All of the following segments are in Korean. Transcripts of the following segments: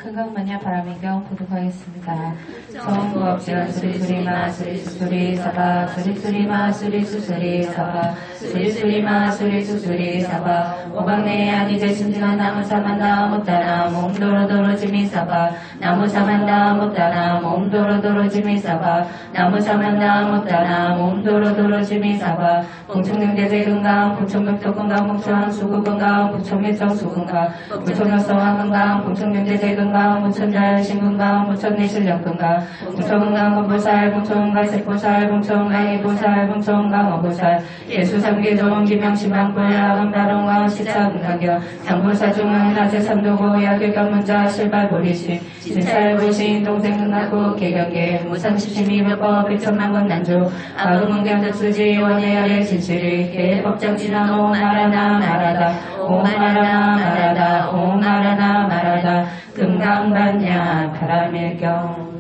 큰강마냐 바람의경 보도하겠습니다. 성부업지가 수리수리마 수리수수리 사바 수리수리마 수리수수리 사바 수리수리마 수리수수리 사바 오방내에 아니제 심지만 나무사만다 못다나 몸도로도로지미 사바 나무사만다 못다나 몸도로도로지미 사바 나무사만다 못다나 몸도로도로지미 사바 봉충능대제근강 봉충백토근강 봉충항수구근강 봉충일정수근강 봉충역성항근강 봉충능대제근강 봉충자신근강 봉충내실력근강 봉충근강 건보살 봉충은강 색보살 봉충은강 이보살 봉충은강 어보살 예수삼계종 김영신방불야금 다롱강 시차근강경 장보사중은 하제삼도고 야길강문자 실발보리시 진찰보신 동생근강구 개경계 무상시심이법법 백천만건 난조 아금은경득수지 원예열의 진실이 개법장진한 오마라나 마라다 오마라나 마라다 오마라나 마라다 금강반야 바람일경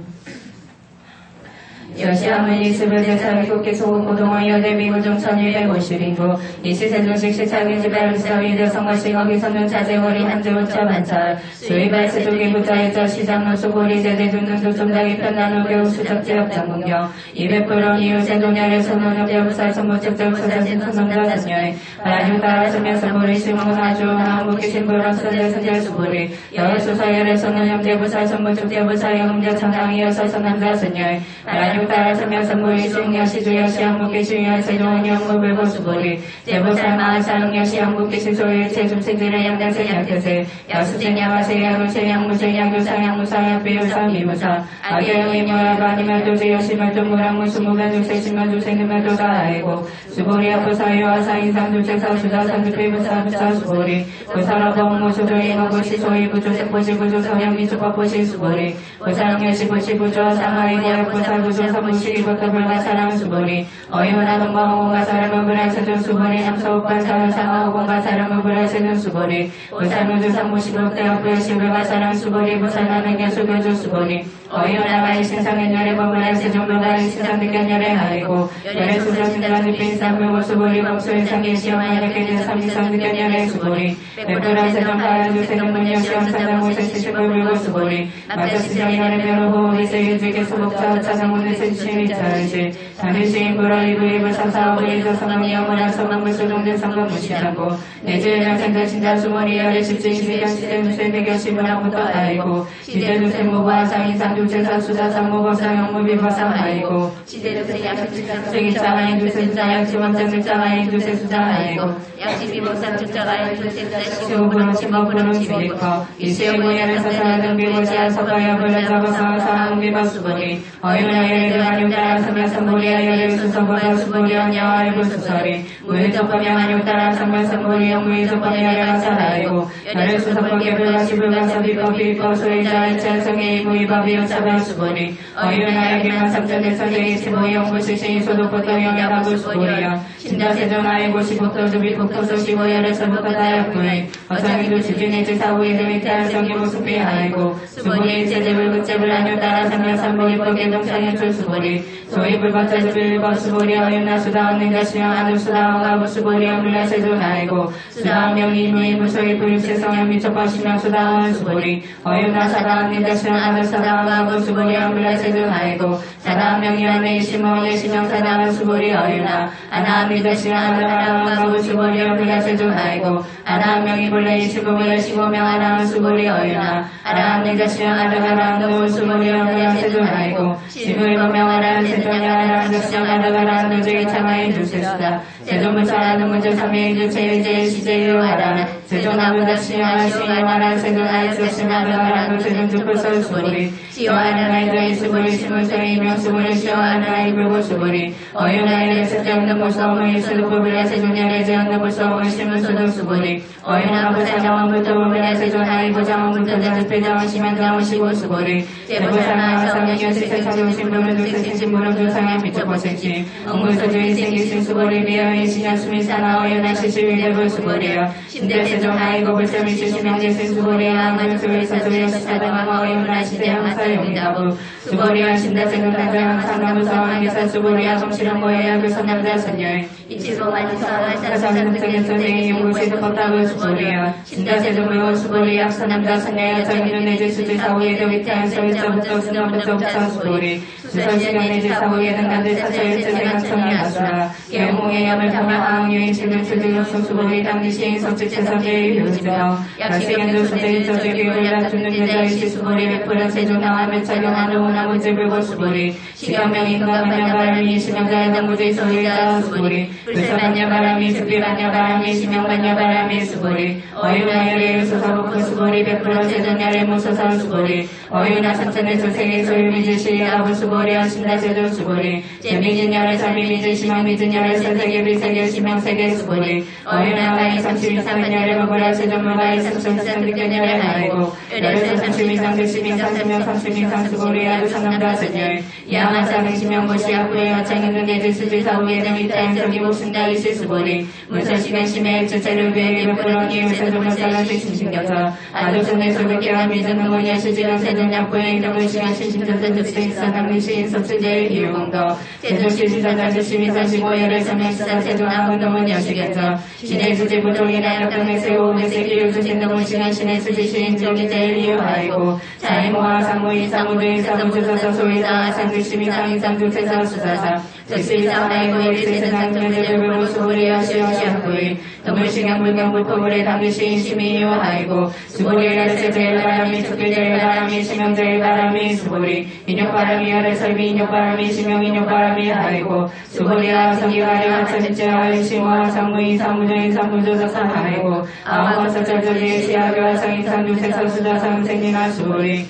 여시아문 이스불제사기 국기소국 고동원 여대미고종 1250인구 이시세종식 시차기 지발루사위대 성과식 어기선동 자재월이 한주우차 만찰 수의발세 조기부자일자 시장로 수고리 제대중등도 좀자기 편난후교 수적지역 장군경 200불원 이웃세동열의 선원역 여부살 선무책적 소자신 선성자 단녀의 바라뉴따라 서면서보리 시몽하주 한국기신불원 선제선제 수보리 여수서열의 선원역 대부살 선무축 대부살 영음자 청당이여서 선남자 선녀의 바라뉴 따라 서면선보리 중여시주여시 한국기신여 세종원영무불고 수보리 대부살 마하사릉여시 한국기신 소유 체중생들의 양단세 양태세 야수생 야마세 야무세 양무세 양교상 양무사 약비유사 미무사 악여영이 모야바니말도제 여시말도무랑무수무간 주세시만 주생금말도가 아이고 수보리 앞부사유와 사인상주체사 수자산주피부사 부사 수보리 부사라봉무수조리 머부시 소이부조색보시 부조 성형미수법보시 수보리 부사릉여시 부시 부조 상하이고 약부사 부조 서부시기부터불과 사랑 수보리 어이원하 동방호공과 사람무불할 세준 수보리 남서옥과 사랑상하호공과 사람무불할 세준 수보리 부산무주 상무시국대학부의 시불과 사랑 수보리 부산하는게 수교주 수보리 어이원하 마이 신상연열의 법불할 세종불과 신상득견열의 하이고 열의 수저신들한 빈상무고 수보리 범수인상계 시험하여게 삼지상득견열의 수보리 백불할 세종파야주 세종문여 시험사장무세 시시불불고 수보리 마저시장열의 묘로호 이세유직의 수복자 차상문의 세주시미자의시 잠일시인 불화이부이부 삼사오부이조 성남이영문학 성남물수종된 성남무시하고 내주연영 생자신자 수모리 열의 십지시비견 시대무쇠대교 시문학부터 아이고 시대주생무부하 상인상주체사 수자상무법상 영무비법상 아이고 시대주세 양식주세기차하인 주세수자 양치원장 주자하인 주세수자 아이고 양치비법상 주자하인 주세수자 시오부는 침법부는 기비커 이시오부열의 사사등 비고지한 서가야 불러잡아서 사항비법 수보리 어윤하여의 안육따라 성면선보리야 열의 수서보다 수보리야 여하일부 수설이 무의적법명 안육따라 성면선보리야 무의적법명 열의 사라이고 열의 수서법계 불가시불가서 비법 비법 소유자 일체성의 무의법이요 차별 수보리 어윤하여 기만 삼천대선의 치보영 무시신 소득부터 영야가부 수보리야 신자세존하의 고시부터 주비국토소 시보열의 선부터 다약부의 어성이도 주진의지 사후의 등위태할성의 모습이 아이고 수보리 제재불 극제불 안육따라 성면선보리법계 동창연출 수보리 소위불법자주불법 수보리 어윤나 수다원는 자시명 아누수다원가부 수보리 어물라세존 아이고 수다원명이 무의부소위 불육체성현 미촉법시명 수다원 수보리 어윤나 사다원는 자시명 아누사다원가부 수보리 어물라세존 아이고 사다원명이 안내이시모 예시명 사다원 수보리 어윤나 아나함이 자시명 아누사다원가부 수보리 어물라세존 아이고 아나함명이 본래이시고 열시고명 아나함 수보리 어윤나 아나함는 자시명 아누사다원가부 수보리 어물라세존 아이고 시부일법명 아나함 세존야 자시명 아누사다원 노주의 참하인 주세수다 세존문차하는 문제 삼위인주 체유제 시제유 아라나 세존아무 자시명 아시명 아라 세존아이 자시명 아누사다원 세존주풀설 수보리 시오하는 아이들의 수보리 시문소의 이명 수보리 시오하는 아이 불고 수보리 어윤아이의 세정는 무서움의 수도불불의 세존열의 제언는 무서움의 시문수도 수보리 어윤아부 사장원부터 불불의 세존아이 부장원부터 자주필장원 시면장원 시고 수보리 제부사나 성령연시 세차종신부는 생신 무릎 상에 비춰보 생신 엉물소주의 생기신 수고리 비하의 신약 수미 사나워 연하시시 위대불 수고리여 신대세종 하이고 불sem이시 심양제신 수고리여 아무소의 사조의 시사당하마 연하시대 항사 용자부 수고리여 신대세종 단장 상나무 상황에서 수고리여 성실한고의 그 선남자 선녀의 이치로 만사와 사사는 등의 선생의 용구시도 법답을 수고리여 신대세종 의원 수고리여 선남자 선녀의 정의는 내지 수지 사후에 대위태한 서울서부터 수년부터 부터 수고리 수선시간 내지 사후에 등간들 사서의 제생각청이 나수라 영웅의 염을 담아 하항유인 질문 출중력성 수고리 당리시인 성직 최선제의 효지며 약시견도 수제의 저주기 올라 죽는 제자이시 수고리 백불은 세종나와 매차경한 오나무지 불고 수고리 시경명인과 만야바람이 시명자의 당무지 소일자 수고리 불세만야바람이 숙비만야바람이 시명만야바람이 수고리 어유나열의 수사복구 수고리 백불은 세종야의 무소사 수고리 어유나 삼천의 조생의 소유미지시 아부 수고리 신다세조 수고리 재미진열의 삶이미지 시명미진열의 선세계 비세계 시명세계 수고리 어유나가의 32삼만열의 먹으라 세종무가의 3300년열의 하이고 열에서 32상 백시민 30명 32상 수고리 아두 상남다 선열 양한사 백시명 모시 앞구에 어창있는 내지 수지사후에 등위타인 저기 목순다이시 수고리 문서시간 심해 주체를 위해 몇프로니 세종문사가시 신신겨서 아두선의 소백개와 미전은 모니아 시지간 세종약구에 이름을 시간 신신전선 득세인사 당리시인 석수제의 이유공도 세종시시사자주 시민사시고열의 성명시사 세종아문동은 여시겠어 신의 수지 부족이나 역당의 세우의 세기를 주신 동은 시간 신의 수지 시인 종이 제일 이유하이고 자이모와 상무이 사무주의 사무주사사 소이사 상주시민상 인상주 태사 수사사 즉시사 하이고의 세상 전제들불고 수고리여 시여시학구의 동물시경 불경불포물의 당주시인 심의요 하이고 수고리의 세제일 바람이 축길제일 바람이 심형제일 바람이 수고리 인욕바람이 열의 설비 인욕바람이 심형 인욕바람이 하이고 수고리와 성기가려 천지하의 심화 상무인 사무주인 사무조사사 하이고 아무것서 절절리의 시하교와 상인상 유세서 수자상 생리나 수고리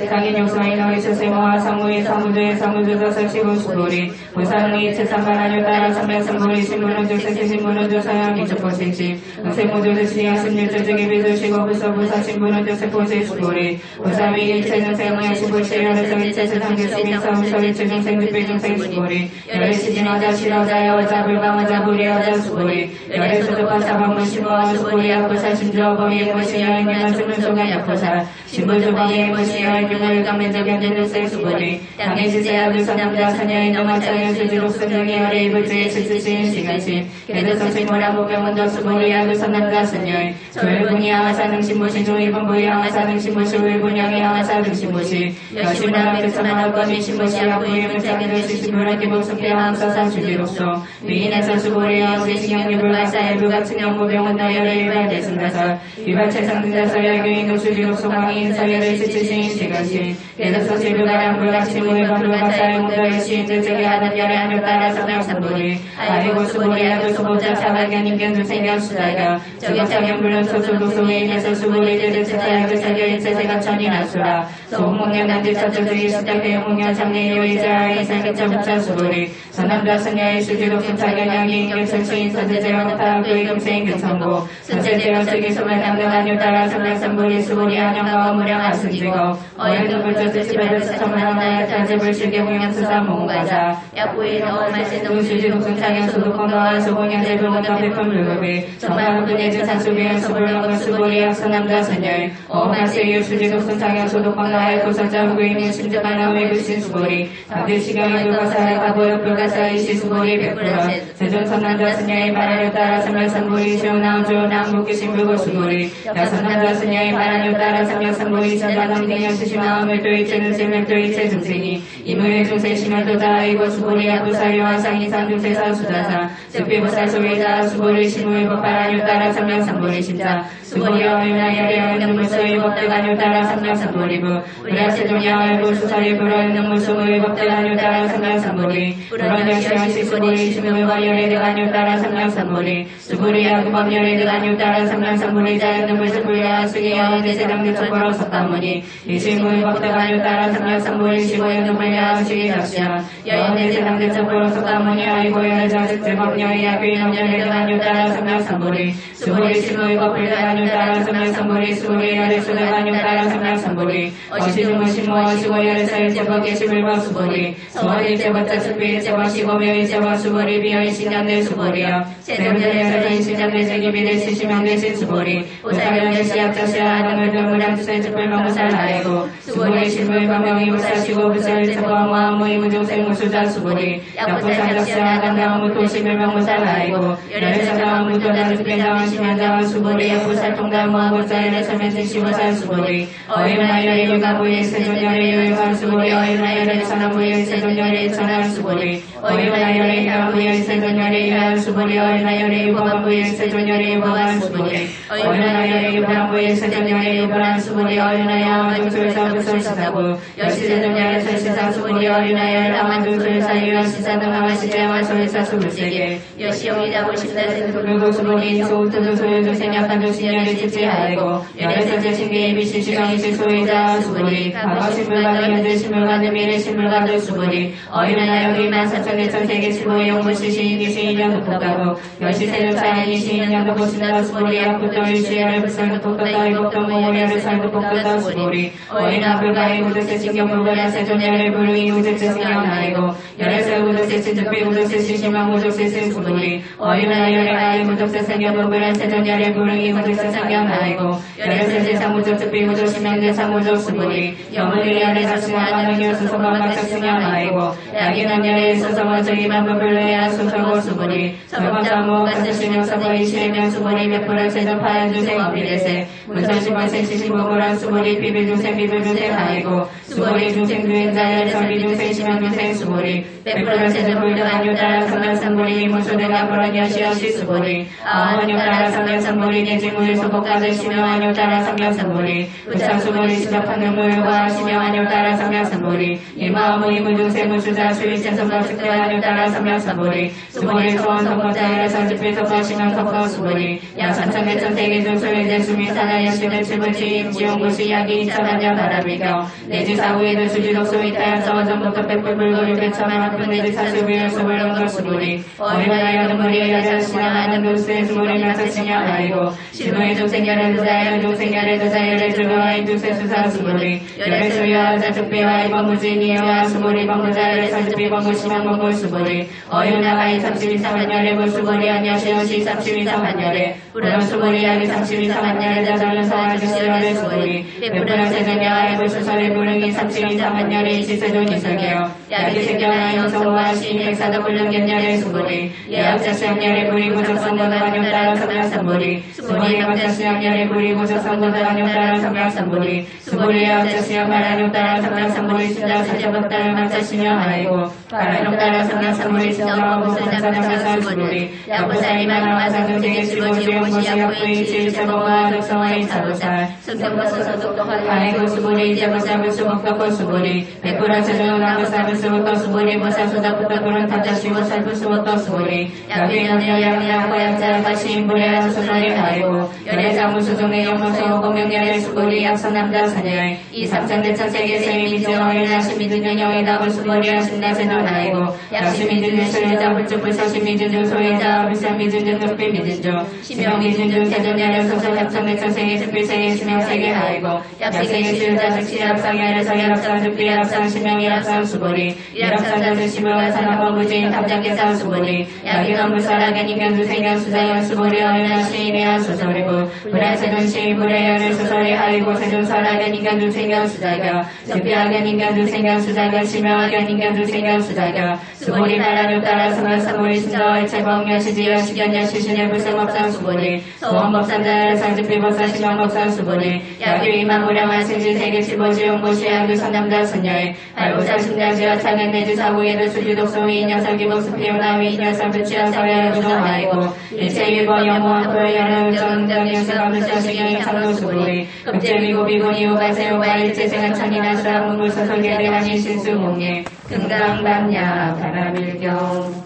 상인 욕상인 어의 세세모와 상무인 사무주인 사무조사사 시고 수고리 무상의 최상관하여 따라 삼명성고리 신문은 주세시 신문은 주사양 기초포시시 세모조주 시야 신일조직이 비두시고 부서부사 신문은 주세포시 수고리 무상의 일체는 세모야 시부시 열에서 일체 세상계 시민성 서일체 중생 득비중생 수고리 열의 시진어자 실어자 여자 불방어자 불의어자 수고리 열의 수족과 사방문 신모와 수고리 약포사 신조어범이 예모시 여행연한 주는 종가 약포사 신부조범이 예모시 여행연한 강면적 견제는 셀수고리 당의 지세야 두선남자 사녀의 넘어차여 수지록 선정의 열의 이불주의 실수시인 시간시 개도성 신모라 무병원적 수고리야 두선남자 선녀의 조일분이 하와사 능신모시 조일분 부이 하와사 능신모시 우일분양이 하와사 능신모시 여신문학 백선한 업검이 신모시 약부의 문자기를 시신문학 기복속대 항서사 주지록소 위인에서 수고리야 우리 신경유불가사의 불가층형 무병원나 열의 일발대승가사 위발체상등자서 열교인 녹수지록소 광인 서열의 시치시인 시간시 개도성 실불가량 불가치무의 불가사의 문자의 시인들 제게 하는 열의 한을 따라 성명상보리 아이고 수고리야 두소보자 차발견 인견 생경 수다가 저격자경 불론 소수독소의인에서 수고리 제대체사약을 사결인체 세가천이 나수라 소홍목련 난지차조주의 시작해 홍목련 장례요의자 이상개차부차 수고리 선남자 선녀의 수지독 순차견양이 인견천수인 선제제와 나타학교의 금세인 교천고 선제제와 즉기소멸 남등한유 따라 성명상보리 수고리 안영가와 무량 아승지고 어연도 불조스 치발로스 청만하나야 탄제불실계 홍양수사 몽가자 약부인 어마시동 수지독 순차견 소독kondo와 소공연제 불건도 백품 불급이 정말훈 내주 산수비연 수불건도 수고리 약선남자 선녀의 어마세유 수지독 순차견 소독kondo와의 고선자 후구임인 심적하나 외구신 수고리 당대시경의 불가사의 가보역 불가사의 시수고리 백불원 세존선남자 선녀의 바람을 따라 삼명상보리 시원나온 조남국기 신불고 수고리 야선남자 선녀의 바람을 따라 삼명상보리 전자남등여 수심나온 멸도일체는 세멸도일체 중생이 이무의 중세 심혈도자 아이고 수고리 야부사유와 상인상 중세사 수자사 즉비보살 소외자 수고리 시무의 법바람을 따라 삼명상보리 심자 수고리와 유나열의 능무소의 법대관을 따라 삼명상보리부 불야세종야 알고 수사리 불어의 능무소의 법대관을 따라 삼명상보리 불원영시와 시수고리 시무의 열의 대관을 따라 삼명상보리 수고리야 구법열의 대관을 따라 삼명상보리 자연 능무소 불야 수기야 대세당대 촉보로 석가모니 이시무의 법대관을 따라 삼명상보리 시고의 능물야 수기 작시야 여인의 세당대 촉보로 석가모니 아이고 열의 자식 제법녀의 약의 남녀의 대관을 따라 삼명상보리 수고리 시무의 법불대관을 안녕 따라 성명선보리 수보리 열애수는 안녕 따라 성명선보리 어시주무 신모 어시고 열애사일 제법 계시불법 수보리 소원일 제법자 수비일 제법 시고묘일 제법 수보리 비어일 신장대 수보리여 세금전에서 인신장대 제기비대 시시명대 신수보리 우사령대 시합자시아 아담을 병무량주세 즉불명무살 하이고 수보리 신불방명이 무사시고 부사일 제법 무함무이 무중생 무수자 수보리 약부상적시아 아담당 무토시불명무살 하이고 열애사당 무토자 즉변장원 심연장원 수보리 약부살통당 무함무자일의 설면진 시무살 수보리 어이마이의 유가부의 세존열의 유유한 수보리 어이마이의 천하부의 세존열의 천한 수보리 어이마이의 향부의 세존열의 향 수보리 어이마이의 유보반부의 세존열의 유보반 수보리 어이마이의 유보반부의 세존열의 유보반 수보리 어이마이의 아마중술사 부술시사부 열시세존열의 설시사 수보리 어이마이의 아마중술사 유열시사 등 아마시대와 설사 수불세계 여시영이자부 십사세 불고 수보리 소우트도 소유주 생약한 조신열의 집지하이고 열애설제 신기의 비시시강이 실소이자 수보리 과거신불가도 현재신불가도 미래신불가도 수보리 어이마이의 만사천대천 세계 수보리 영부시시인기 시인년 흑복가고 열시세존차인이 시인년 흑복신다 수보리 약부터 일시야를 불살도 복도다 이복도 모모리아를 살도 복도다 수보리 어이나 불가의 우드세 신경불가야 세존야를 부르이 우드세 신경나이고 열애설 우드세 신득비 우드세 시시망 우드세 신수보리 어이마이의 가의 우드세 생겨불불한 세존야를 부르이 우드세 생경나이고 열애설 세상 우드스비 우드시명대 상우드 수보리 영물리열의 자신하가는 수소방막 자신형나이고 야기남열의 수성원적이만 불불레야 수성고 수보리 설법자무 가스신영사보이 시행령 수보리 백불을 세전파연 주생 어비레세 문선시방 생시시보고란 수보리 비빌주생 비빌주생 하이고 수보리 중생주인자열 설비주생 심형주생 수보리 백불을 세전불등 안유따라 성명상보리 무수대가 불안 여시여시 수보리 아원유따라 성명상보리 내지무일 소복가들 심형안유따라 성명상보리 부창수보리 시작하는물과 심형안유따라 성명상보리 이마어무 이무중생 무수자 수일sen성과 측대안유따라 성명상보리 수보리 소원성법자열의 선집필석과 심형석과 수보리 양산천대천 세계중 소일대 수미사나 여시는 칠분치임 지용구시 야기 이차만년 바라비경 내지사후에는 수지독소 이타양서원 정복도 백불불고 유배천의 한푼 내지 사수비열 수불렁도 수보리 어이마야 눈물이 여자신앙하는 누스의 수보리 나사신양 아이고 신우의 중생열의 두자열 중생열의 두자열의 주거와인 두세 수사 수보리 열의 수여와 자축비와 이범무진이와 수보리 범무자열의 선집비 범무심한 범무 수보리 어유나가이 32사만열의 불수보리 안여시오시 32사만열의 불안 수보리 야기 32사만열의 자전은 사와주시열의 수보리 백불안 세전야의 불수설의 불응이 32사만열의 이시세존 이설계요 야기 세경아 영성호와 시인백사도 불능견열의 수보리 예약자수양열의 불이구적성보다 안용따라 성명산보리 수보리 예약자수양열의 불이구적성보다 안용따라 성명산보리 수보리 예약자수양 바란용따라 성명산보리 신자사제법따라 막자신영하이고 바란용따라 성명산보리 신정하고선자사사 수보리 약부사이만화사중생의 수보지용고시 약부의 질체범과 독성화의 사부살 승성버스서 독독한 아이고 수보리 제보사부 수복덕고 수보리 백불화세존 나무사부 수복덕 수보리 보사수덕부터 불은 탑자시고 살부 수복덕 수보리 약비연여 양양과약자 가시인불의 수소설이 하이고 열애사무수종의 영문소 공명열의 수보리 약선남자 사녀의 이삼천대천 세계세의 미정어일 나시미준년 영의다고 수보리 하신나세존 하이고 약시미준년 실례자 불축불서시미준중 소외자 불산미준중 족비미준중 심형미준중 세존열의 소설 약천대천 세계 즉필세계 심형세계 하이고 약세계 실자 즉시합상열에서 열합상 즉비합상 심형일합상 수보리 일합상자들 심형한 산업법무진 탑작계상 수보리 야기감불사라겐 인간주 생명수자연 수보리 어연한 시인의 수설이고 불안세존 시인 불의연의 수설이 하이고 세존사라겐 인간주 생명수자가 즉비하겐 인간주 생명수자가 심형하겐 인간주 생명수자가 수보리 바라를 따라 성악사보리 신자와의 채범여시지여 시견여시신의 불생법상 수보리 소원법상자를 상집비법사 심형법상 수보리 야기위만무량한 생진세계 칠보지용고시 양주 선남자 선녀의 발보사 신자지와 창현 내지 사후에는 수지독소위 인여설기복수 피우나위 인여설 부치한 사회의 부정하이고 일체일본 영무한 토요연은 의정응정연수감수자시경의 참노수보리 급제미고 비곤 이후가세요가 일체생한 천이나 수학 문물서설계대한이 실수공예 금강반야 바라밀경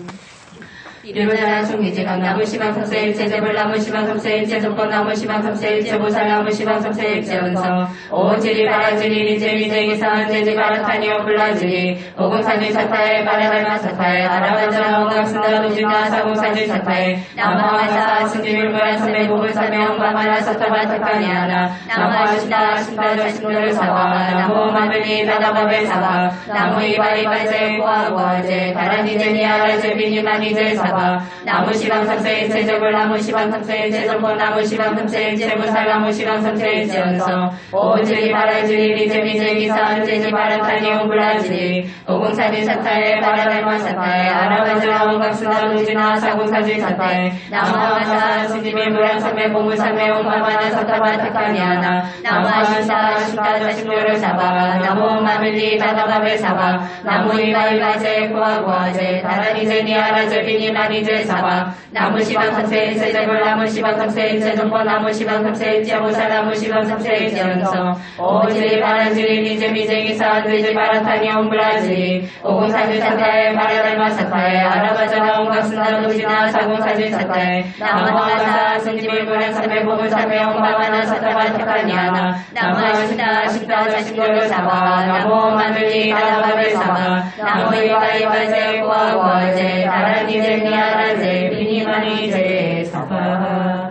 일부자나 중기지각 나무 시방 삼세 일체 재벌 나무 시방 삼세 일체 조건 나무 시방 삼세 일체 보살 나무 시방 삼세 일체 은성 오지리 바라지리 리제미제기 사한제지 바라타니오 불라지리 오공사지 사타에 바라달마 사타에 아라반자나 온각순다 루지나 사공사지 사타에 나무아사 신지밀무라 선배 보불사매 홍바마나 사타바타카니아나 나무아신다 신다자 신도를 사바 나무 마늘리 다다바벨 사바 나무 이바이바제 고아고아제 다라니제니 아라제 비니마니제 사바 나무 시방 삼세 일체 재벌 나무 시방 삼세 일체 전본 나무 시방 삼세 일체 무살 나무 시방 삼세 일체 은성 오지리 바라지리 리제미제기 사한제지 바라타니 옹불라지리 오공사지 사타에 바라달마 사타에 아라반자나 온각순다 루지나 사공사지 사타에 나무아사 신지밀무라 선배 보물사매 홍바마나 사타바타카니아나 나무아신다 신다자 신도를 사바 나무 마밀리 다다바벨 사바 나무 이바이바제 고아고아제 다라니제니 아라제 비니마니제 사바 나무 시방 삼세 일체 재벌 나무 시방 삼세 일체 전본 나무 시방 삼세 일체 무살 나무 시방 삼세 일체 은성 오지리 바라지리 리제미제기 사한제지 바라타니 옹불라지리 오공사지 사타에 바라달마 사타에 아라바자나 온각순다 루지나 사공사지 사타에 나무아사 승지밀무라 선배 보물사매 홍바마나 사타바타카니아나 나무아신다 신다자 신도를 사바 나무 마늘리 다다바벨 사바 나무 이바이바제 고아고아제 다라니제니 아라제 비니마니제 사바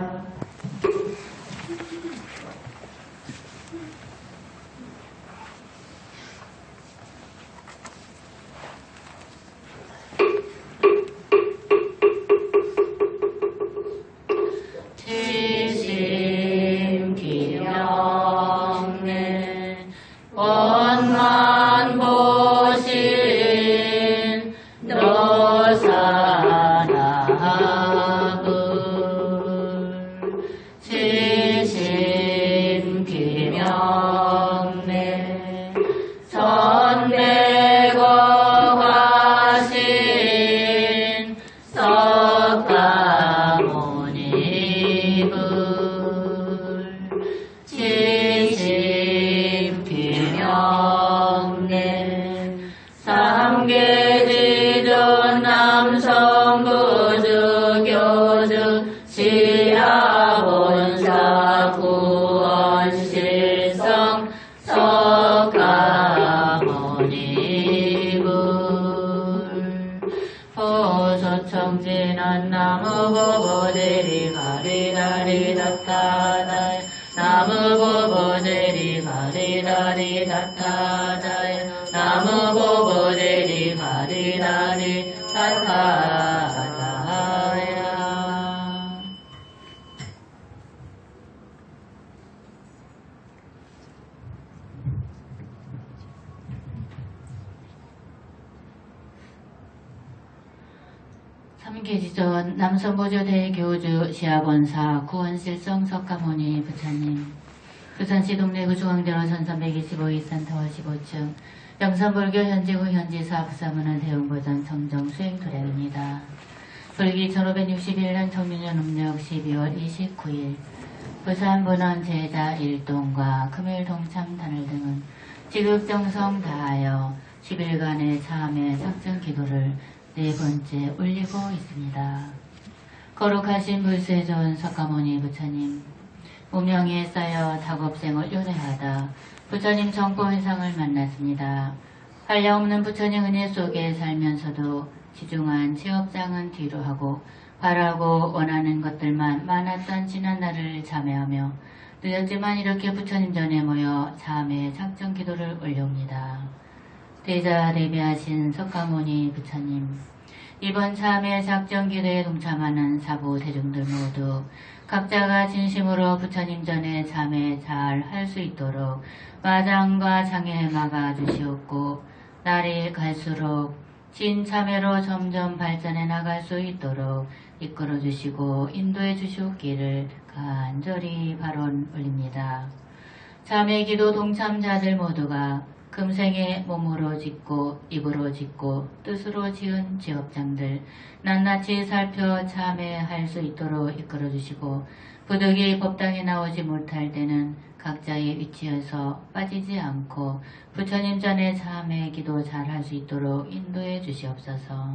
삼계지전 남선보조대 교주 시아본사 구원실성 석가모니 부처님 부산시 동래구 중앙대로 1325 산타워 15층 영산불교 현지구 현지사 부사문화 대웅보전 성정 수행 도량입니다. 불기 1561년 청유년 음력 12월 29일 부산 문헌 제자 일동과 금일 동참 단을 등은 지극정성 다하여 10일간의 참회 작정 기도를 네 번째 올리고 있습니다. 거룩하신 불세존 석가모니 부처님, 무명에 쌓여 다급생을 요래하다 부처님 정보회상을 만났습니다. 한량없는 부처님 은혜 속에 살면서도 지중한 취업장은 뒤로 하고 바라고 원하는 것들만 많았던 지난 날을 참회하며 늦었지만 이렇게 부처님 전에 모여 참회 작정 기도를 올려옵니다. 대자 대비하신 석가모니 부처님, 이번 참회 작정 기도에 동참하는 사부 대중들 모두 각자가 진심으로 부처님 전에 참회 잘 할 수 있도록 마장과 장애 막아 주시옵고 날이 갈수록 진참회로 점점 발전해 나갈 수 있도록 이끌어 주시고 인도해 주시옵기를 간절히 발언 올립니다. 참회 기도 동참자들 모두가 금생에 몸으로 짓고 입으로 짓고 뜻으로 지은 지업장들 낱낱이 살펴 참회할 수 있도록 이끌어 주시고 부득이 법당에 나오지 못할 때는 각자의 위치에서 빠지지 않고 부처님 전에 참회 기도 잘 할 수 있도록 인도해 주시옵소서.